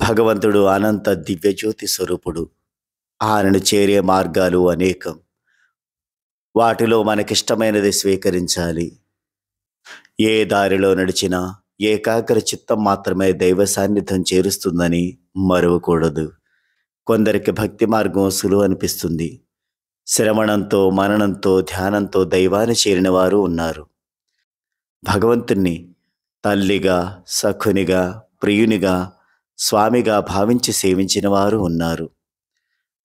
భగవంతుడు అనంత దివ్యజ్యోతి స్వరూపుడు. ఆయనను చేరే మార్గాలు అనేకం. వాటిలో మనకిష్టమైనది స్వీకరించాలి. ఏ దారిలో నడిచినా ఏకాగ్ర చిత్తం మాత్రమే దైవ సాన్నిధ్యం చేరుస్తుందని మరువకూడదు. కొందరికి భక్తి మార్గం సులువు అనిపిస్తుంది. శ్రవణంతో, మననంతో, ధ్యానంతో దైవాన్ని చేరిన వారు ఉన్నారు. భగవంతుణ్ణి తల్లిగా, సఖునిగా, ప్రియునిగా, స్వామిగా భావించి సేవించిన వారు ఉన్నారు.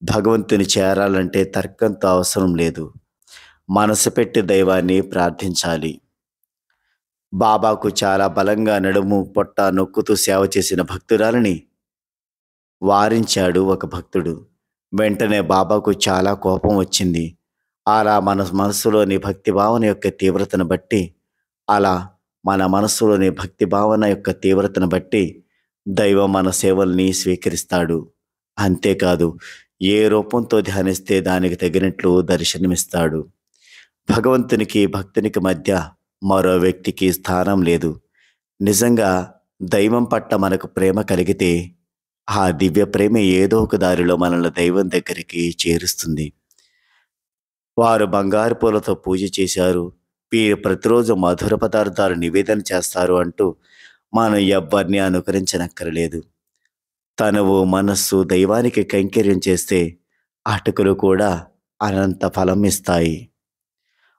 భగవంతుని చేరాలంటే తర్కంతో అవసరం లేదు. మనసు పెట్టి దైవాన్ని ప్రార్థించాలి. బాబాకు చాలా బలంగా నడుము పొట్ట నొక్కుతూ సేవ చేసిన భక్తురాలిని వారించాడు ఒక భక్తుడు. వెంటనే బాబాకు చాలా కోపం వచ్చింది. అలా మన మనసులోని భక్తి భావన యొక్క తీవ్రతను బట్టి దైవం మన సేవల్ని స్వీకరిస్తాడు. అంతేకాదు, ఏ రూపంతో ధ్యానిస్తే దానికి తగినట్లు దర్శనమిస్తాడు. భగవంతునికి, భక్తునికి మధ్య మరో వ్యక్తికి స్థానం లేదు. నిజంగా దైవం పట్ల మనకు ప్రేమ కలిగితే ఆ దివ్య ప్రేమ ఏదో ఒక దారిలో మనల్ని దైవం దగ్గరికి చేరుస్తుంది. వారు బంగారు పూలతో పూజ చేశారు, వీరు ప్రతిరోజు మధుర పదార్థాలు నివేదన చేస్తారు అంటూ మనం ఎవ్వరిని అనుకరించనక్కరలేదు. తనువు, మనస్సు దైవానికి కైంకర్యం చేస్తే అటుకులు కూడా అనంత ఫలం ఇస్తాయి.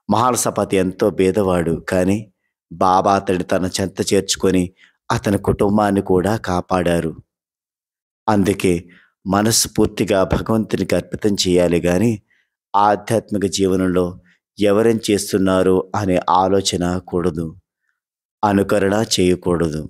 మహాలసపతి ఎంతో పేదవాడు, కానీ బాబా అతడి తన చెంత చేర్చుకొని అతని కుటుంబాన్ని కూడా కాపాడారు. అందుకే మనస్సు పూర్తిగా భగవంతునికి అర్పితం చేయాలి, కానీ ఆధ్యాత్మిక జీవనంలో ఎవరేం చేస్తున్నారు అనే ఆలోచన కూడదు, అనుకరణ చేయకూడదు.